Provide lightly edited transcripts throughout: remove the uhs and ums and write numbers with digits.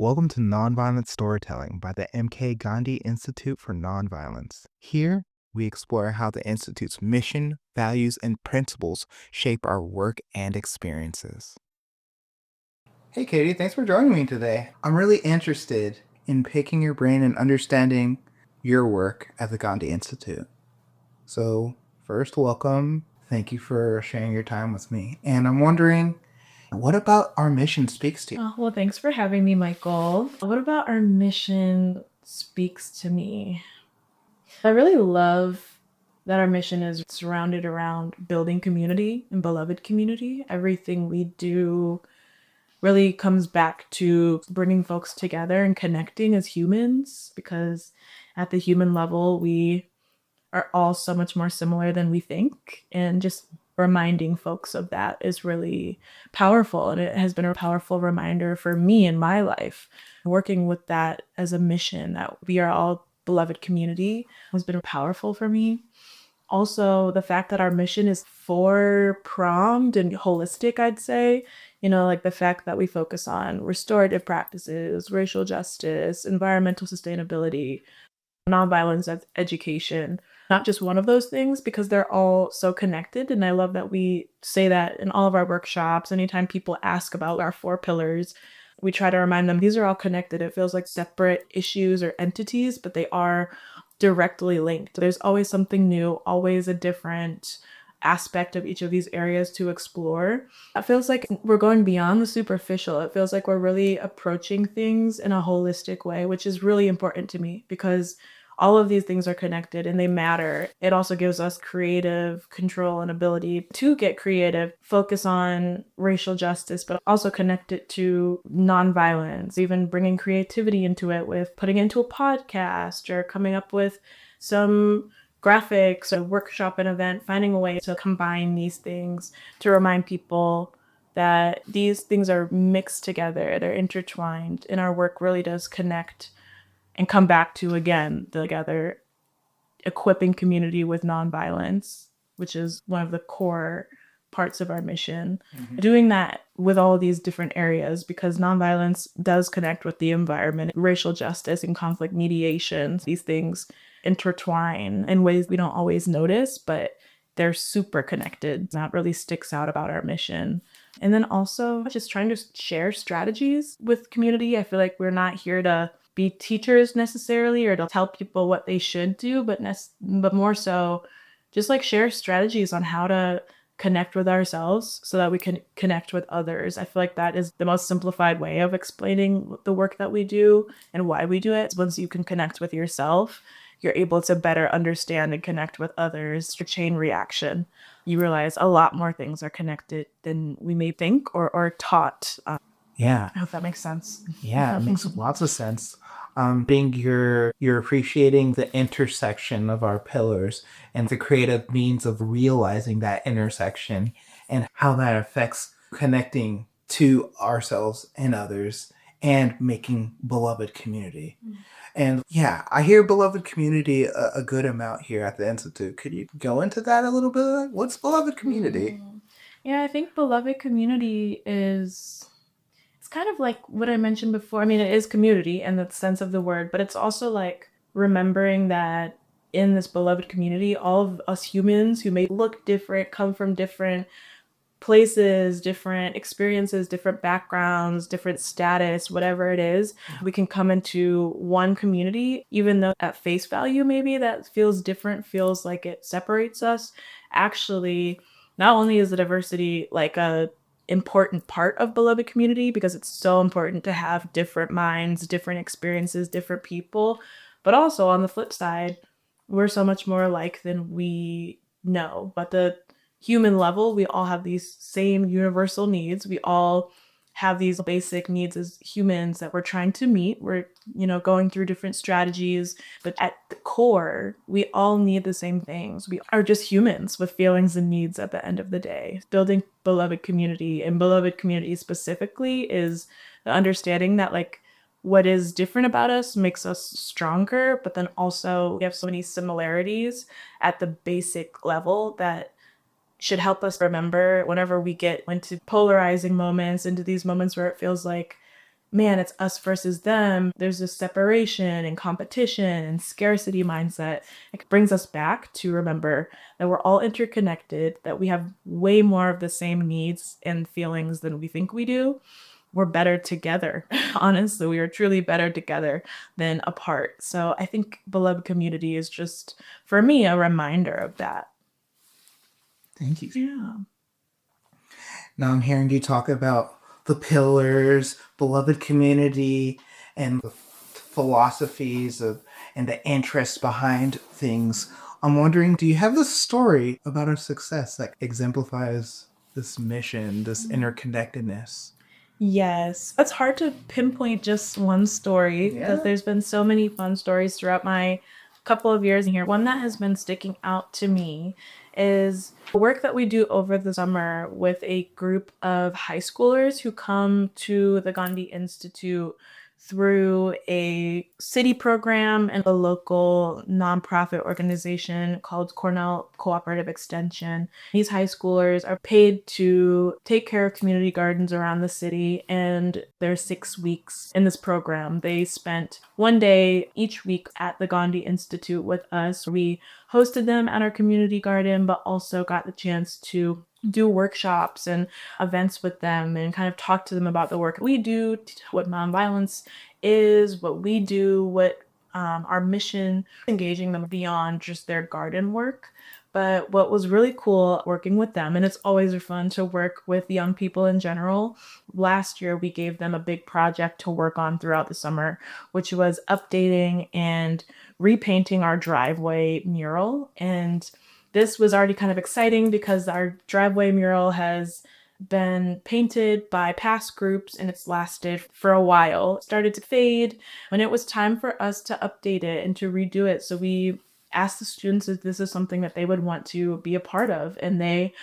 Welcome to Nonviolent Storytelling by the Gandhi Institute for Nonviolence. Here, we explore how the Institute's mission, values, and principles shape our work and experiences. Hey, Katie, thanks for joining me today. I'm really interested in picking your brain and understanding your work at the Gandhi Institute. So, first, welcome. Thank you for sharing your time with me. And I'm wondering, what about our mission speaks to you? Well, thanks for having me, Michael. What about our mission speaks to me? I really love that our mission is surrounded around building community and beloved community. Everything we do really comes back to bringing folks together and connecting as humans because at the human level, we are all so much more similar than we think. And just reminding folks of that is really powerful. And it has been a powerful reminder for me in my life. Working with that as a mission that we are all beloved community has been powerful for me. Also, the fact that our mission is four pronged and holistic, I'd say, like the fact that we focus on restorative practices, racial justice, environmental sustainability, nonviolence education, not just one of those things because they're all so connected. And I love that we say that in all of our workshops. Anytime people ask about our four pillars, we try to remind them these are all connected. It feels like separate issues or entities, but they are directly linked. There's always something new, always a different aspect of each of these areas to explore. It feels like we're going beyond the superficial. It feels like we're really approaching things in a holistic way, which is really important to me because all of these things are connected and they matter. It also gives us creative control and ability to get creative, focus on racial justice, but also connect it to nonviolence, even bringing creativity into it with putting it into a podcast or coming up with some graphics, a workshop, an event, finding a way to combine these things to remind people that these things are mixed together, they're intertwined, and our work really does connect and come back to, again, together, equipping community with nonviolence, which is one of the core parts of our mission. Doing that with all of these different areas because nonviolence does connect with the environment, racial justice and conflict mediation. These things intertwine in ways we don't always notice, but they're super connected. That really sticks out about our mission. And then also just trying to share strategies with community. I feel like we're not here to be teachers necessarily or to tell people what they should do, but more so just like share strategies on how to connect with ourselves so that we can connect with others. I feel like that is the most simplified way of explaining the work that we do and why we do it. Once you can connect with yourself, you're able to better understand and connect with others. Your chain reaction. You realize a lot more things are connected than we may think or taught. Yeah. I hope that makes sense. Yeah, it makes lots of sense. Being you're appreciating the intersection of our pillars and the creative means of realizing that intersection and how that affects connecting to ourselves and others and making beloved community. And yeah, I hear beloved community a good amount here at the Institute. Could you go into that a little bit? What's beloved community? Yeah, I think beloved community is it's kind of like what I mentioned before. I mean, it is community in the sense of the word, but it's also like remembering that in this beloved community, all of us humans who may look different, come from different places, different experiences, different backgrounds, different status, whatever it is, we can come into one community, even though at face value, maybe that feels different, feels like it separates us. Actually, not only is the diversity like a important part of beloved community because it's so important to have different minds, different experiences, different people, but also on the flip side, we're so much more alike than we know. But the human level, we all have these same universal needs. We all have these basic needs as humans that we're trying to meet. We're, going through different strategies, but at the core, we all need the same things. We are just humans with feelings and needs at the end of the day. Building beloved community and beloved community specifically is the understanding that like what is different about us makes us stronger, but then also we have so many similarities at the basic level that should help us remember whenever we get into polarizing moments, into these moments where it feels like man, it's us versus them. There's this separation and competition and scarcity mindset. It brings us back to remember that we're all interconnected, that we have way more of the same needs and feelings than we think we do. We're better together. Honestly, we are truly better together than apart. So I think beloved community is just, for me, a reminder of that. Thank you. Yeah. Now I'm hearing you talk about the pillars, beloved community, and the philosophies of and the interests behind things. I'm wondering, do you have a story about a success that exemplifies this mission, this interconnectedness? Yes, it's hard to pinpoint just one story because Yeah. there's been so many fun stories throughout my couple of years here. One that has been sticking out to me is the work that we do over the summer with a group of high schoolers who come to the Gandhi Institute through a city program and a local nonprofit organization called Cornell Cooperative Extension. These high schoolers are paid to take care of community gardens around the city, and there's 6 weeks in this program. They spent one day each week at the Gandhi Institute with us. We hosted them at our community garden, but also got the chance to do workshops and events with them and kind of talk to them about the work we do, what nonviolence is, what we do, what our mission, engaging them beyond just their garden work. But what was really cool working with them, and it's always fun to work with young people in general. Last year, we gave them a big project to work on throughout the summer, which was updating and repainting our driveway mural. And this was already kind of exciting because our driveway mural has been painted by past groups and it's lasted for a while. It started to fade when it was time for us to update it and to redo it. So we asked the students if this is something that they would want to be a part of, and they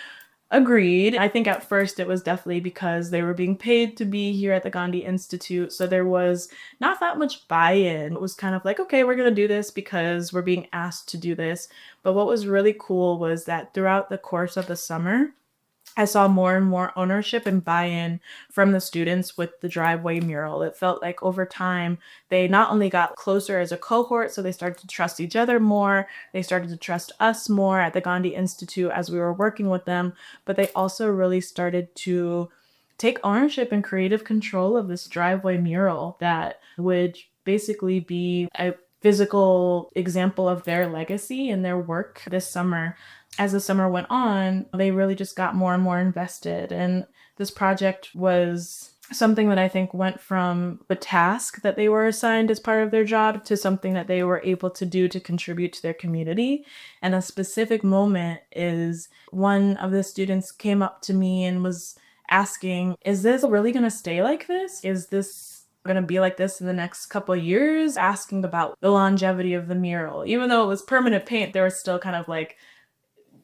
agreed. I think at first it was definitely because they were being paid to be here at the Gandhi Institute. So there was not that much buy in. It was kind of like, okay, we're going to do this because we're being asked to do this. But what was really cool was that throughout the course of the summer, I saw more and more ownership and buy-in from the students with the driveway mural. It felt like over time, they not only got closer as a cohort, so they started to trust each other more, they started to trust us more at the Gandhi Institute as we were working with them, but they also really started to take ownership and creative control of this driveway mural that would basically be a physical example of their legacy and their work this summer. As the summer went on, they really just got more and more invested. And this project was something that I think went from the task that they were assigned as part of their job to something that they were able to do to contribute to their community. And a specific moment is one of the students came up to me and was asking, is this really going to stay like this? Is this going to be like this in the next couple of years? Asking about the longevity of the mural. Even though it was permanent paint, there was still kind of like,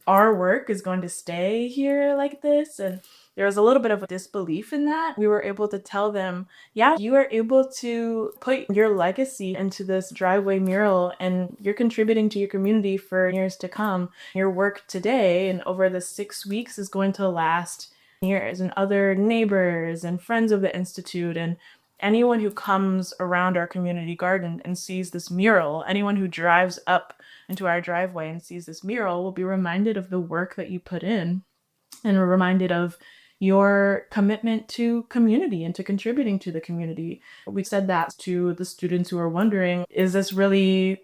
our work is going to stay here like this. And there was a little bit of a disbelief in that. We were able to tell them, yeah, you are able to put your legacy into this driveway mural and you're contributing to your community for years to come. Your work today and over the 6 weeks is going to last years. And other neighbors and friends of the Institute and anyone who comes around our community garden and sees this mural, anyone who drives up into our driveway and sees this mural will be reminded of the work that you put in and reminded of your commitment to community and to contributing to the community. We said that to the students who are wondering, is this really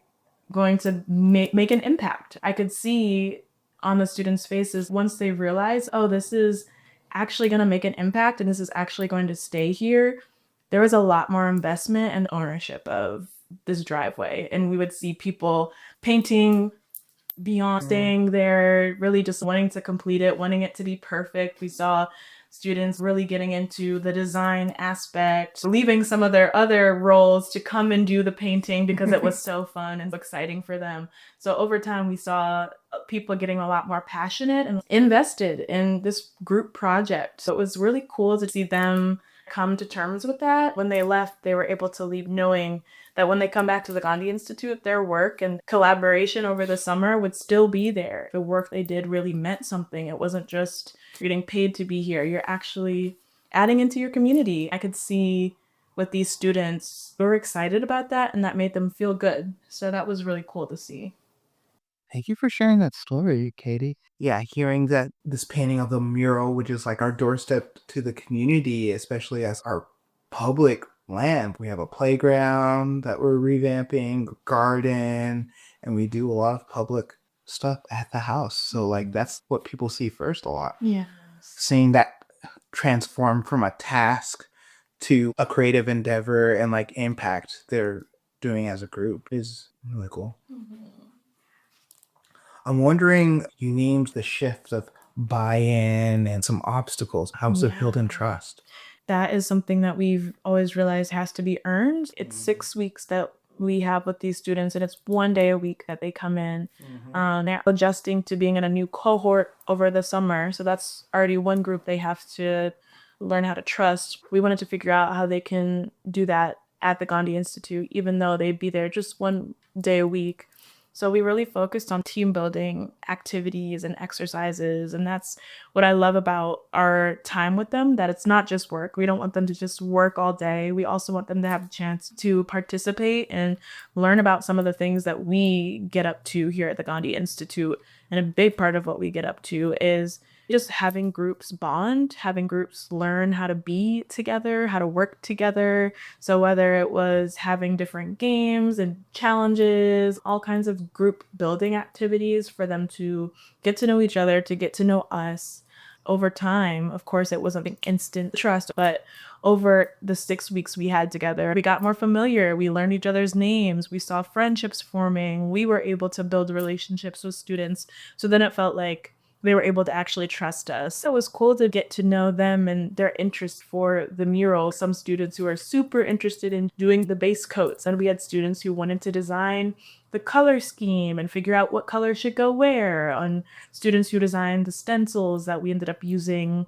going to make an impact? I could see on the students' faces once they realize, oh, this is actually going to make an impact and this is actually going to stay here. There was a lot more investment and ownership of this driveway. And we would see people painting beyond staying there, really just wanting to complete it, wanting it to be perfect. We saw students really getting into the design aspect, leaving some of their other roles to come and do the painting because it was so fun and exciting for them. So over time, we saw people getting a lot more passionate and invested in this group project. So it was really cool to see them come to terms with that. When they left, they were able to leave knowing that when they come back to the Gandhi Institute, their work and collaboration over the summer would still be there. The work they did really meant something. It wasn't just you're getting paid to be here. You're actually adding into your community. I could see with these students. We were excited about that, and that made them feel good. So that was really cool to see. Thank you for sharing that story, Katie. Yeah, hearing that this painting of the mural, which is like our doorstep to the community, especially as our public land. We have a playground that we're revamping, a garden, and we do a lot of public stuff at the house. So, like, that's what people see first a lot. Yes. Seeing that transform from a task to a creative endeavor and like impact they're doing as a group is really cool. I'm wondering, you named the shift of buy-in and some obstacles. How's it building trust? That is something that we've always realized has to be earned. It's 6 weeks that we have with these students, and it's 1 day a week that they come in. They're adjusting to being in a new cohort over the summer. So that's already one group they have to learn how to trust. We wanted to figure out how they can do that at the Gandhi Institute, even though they'd be there just 1 day a week. So we really focused on team building activities and exercises. And that's what I love about our time with them, that it's not just work. We don't want them to just work all day. We also want them to have a chance to participate and learn about some of the things that we get up to here at the Gandhi Institute. And a big part of what we get up to is just having groups bond, having groups learn how to be together, how to work together. So whether it was having different games and challenges, all kinds of group building activities for them to get to know each other, to get to know us. Over time, of course, it wasn't an instant trust, but over the 6 weeks we had together, we got more familiar. We learned each other's names. We saw friendships forming. We were able to build relationships with students. So then it felt like they were able to actually trust us. It was cool to get to know them and their interest for the mural. Some students who are super interested in doing the base coats, and we had students who wanted to design the color scheme and figure out what color should go where, and students who designed the stencils that we ended up using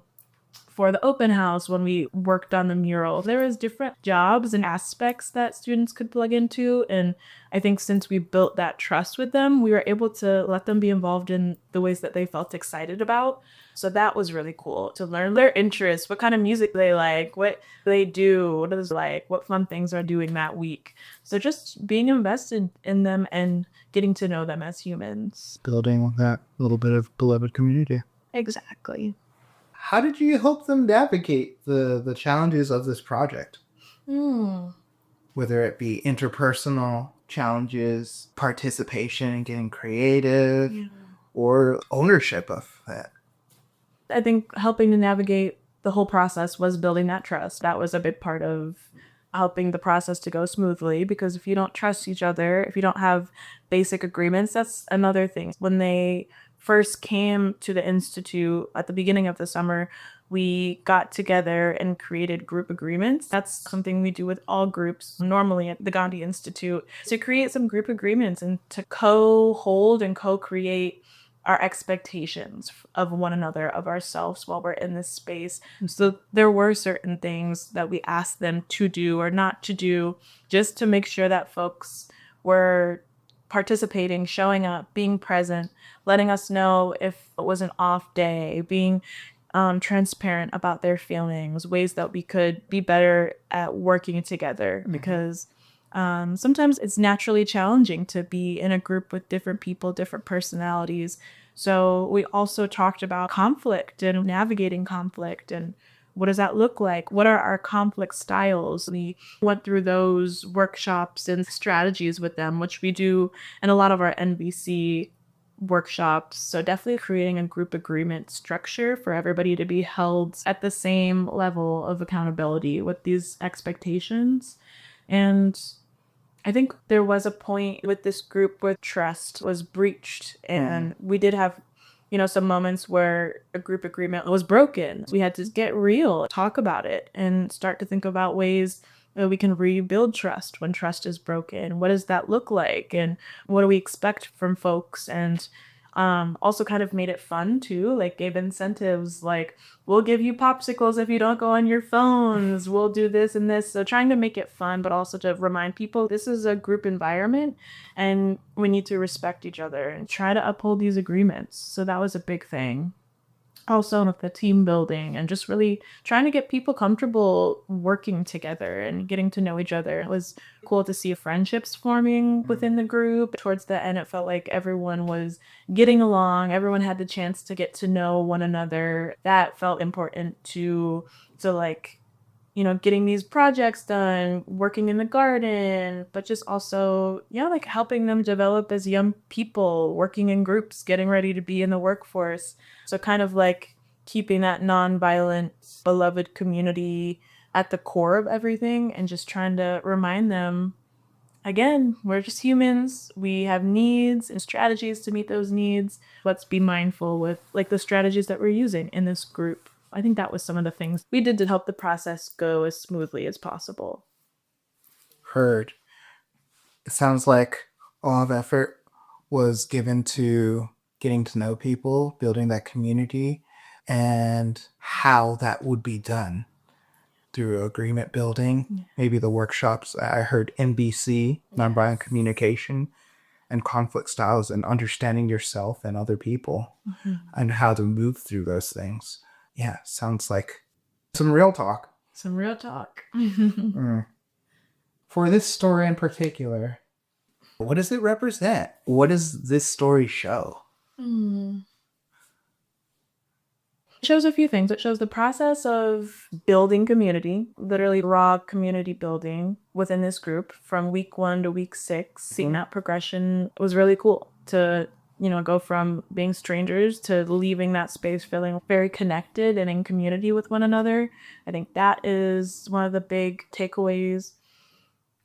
for the open house when we worked on the mural. There was different jobs and aspects that students could plug into, and I think since we built that trust with them, we were able to let them be involved in the ways that they felt excited about. So that was really cool to learn their interests, what kind of music they like, what they do, what is like, what fun things are doing that week. So just being invested in them and getting to know them as humans. Building that little bit of beloved community. Exactly. How did you help them navigate the challenges of this project? Whether it be interpersonal challenges, participation and getting creative, or ownership of that. I think helping to navigate the whole process was building that trust. That was a big part of helping the process to go smoothly, because if you don't trust each other, if you don't have basic agreements, that's another thing. When they first came to the Institute at the beginning of the summer, we got together and created group agreements. That's something we do with all groups normally at the Gandhi Institute, to create some group agreements and to co-hold and co-create our expectations of one another, of ourselves while we're in this space. So there were certain things that we asked them to do or not to do, just to make sure that folks were participating, showing up, being present, letting us know if it was an off day, being transparent about their feelings, ways that we could be better at working together. Because sometimes it's naturally challenging to be in a group with different people, different personalities. So we also talked about conflict and navigating conflict, and what does that look like? What are our conflict styles? We went through those workshops and strategies with them, which we do in a lot of our NVC workshops. So definitely creating a group agreement structure for everybody to be held at the same level of accountability with these expectations. And I think there was a point with this group where trust was breached, and we did have, some moments where a group agreement was broken. We had to get real, talk about it, and start to think about ways that we can rebuild trust when trust is broken. What does that look like? And what do we expect from folks? And also kind of made it fun too, like gave incentives, like we'll give you popsicles if you don't go on your phones, we'll do this and this. So trying to make it fun, but also to remind people this is a group environment and we need to respect each other and try to uphold these agreements. So that was a big thing. Also with the team building and just really trying to get people comfortable working together and getting to know each other. It was cool to see friendships forming within the group. Towards the end, it felt like everyone was getting along. Everyone had the chance to get to know one another. That felt important to like getting these projects done, working in the garden, but just also, yeah, like helping them develop as young people, working in groups, getting ready to be in the workforce. So, kind of like keeping that nonviolent, beloved community at the core of everything and just trying to remind them again, we're just humans. We have needs and strategies to meet those needs. Let's be mindful with like the strategies that we're using in this group. I think that was some of the things we did to help the process go as smoothly as possible. Heard. It sounds like a lot of effort was given to getting to know people, building that community, and how that would be done through agreement building, Yeah. maybe the workshops. I heard NBC, nonviolent Yes. communication, and conflict styles, and understanding yourself and other people, Mhm. and how to move through those things. Yeah, sounds like some real talk. Some real talk. Mm. For this story in particular, what does it represent? What does this story show? Hmm. It shows a few things. It shows the process of building community, literally raw community building within this group from week 1 to week 6. Seeing that progression was really cool to, go from being strangers to leaving that space feeling very connected and in community with one another. I think that is one of the big takeaways.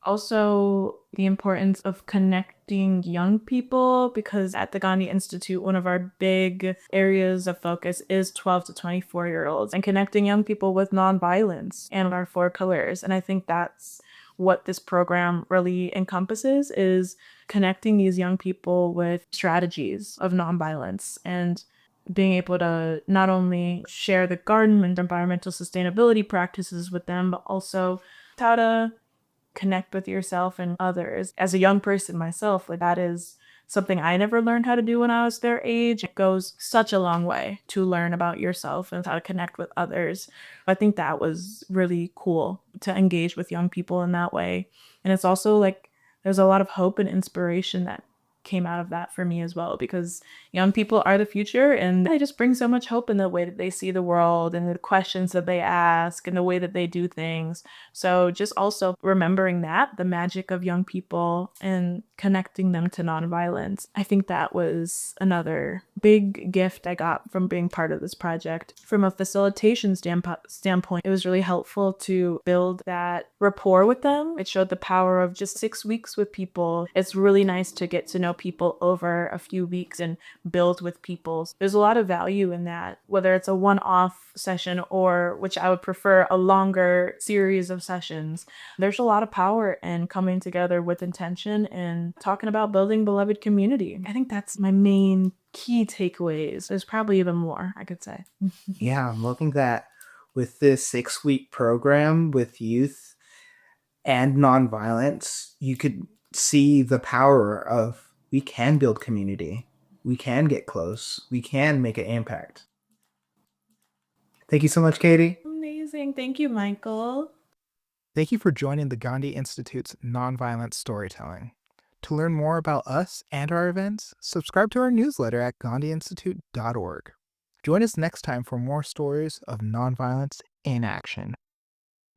Also, the importance of connecting young people because at the Gandhi Institute, one of our big areas of focus is 12 to 24-year-olds and connecting young people with nonviolence and our 4 pillars. And I think that's what this program really encompasses is connecting these young people with strategies of nonviolence and being able to not only share the garden and environmental sustainability practices with them, but also how to connect with yourself and others. As a young person myself, like that is something I never learned how to do when I was their age. It goes such a long way to learn about yourself and how to connect with others. I think that was really cool to engage with young people in that way. And it's also like there's a lot of hope and inspiration that came out of that for me as well because young people are the future and they just bring so much hope in the way that they see the world and the questions that they ask and the way that they do things. So just also remembering that the magic of young people and connecting them to nonviolence. I think that was another big gift I got from being part of this project. From a facilitation standpoint, it was really helpful to build that rapport with them. It showed the power of just 6 weeks with people. It's really nice to get to know people over a few weeks and build with people. There's a lot of value in that, whether it's a one-off session or, which I would prefer, a longer series of sessions. There's a lot of power in coming together with intention and talking about building beloved community. I think that's my main key takeaways. There's probably even more, I could say. Yeah, I'm looking that with this 6 week program with youth and nonviolence, you could see the power of we can build community, we can get close, we can make an impact. Thank you so much, Katie. Amazing. Thank you, Michael. Thank you for joining the Gandhi Institute's Nonviolent Storytelling. To learn more about us and our events, subscribe to our newsletter at gandhiinstitute.org. Join us next time for more stories of nonviolence in action.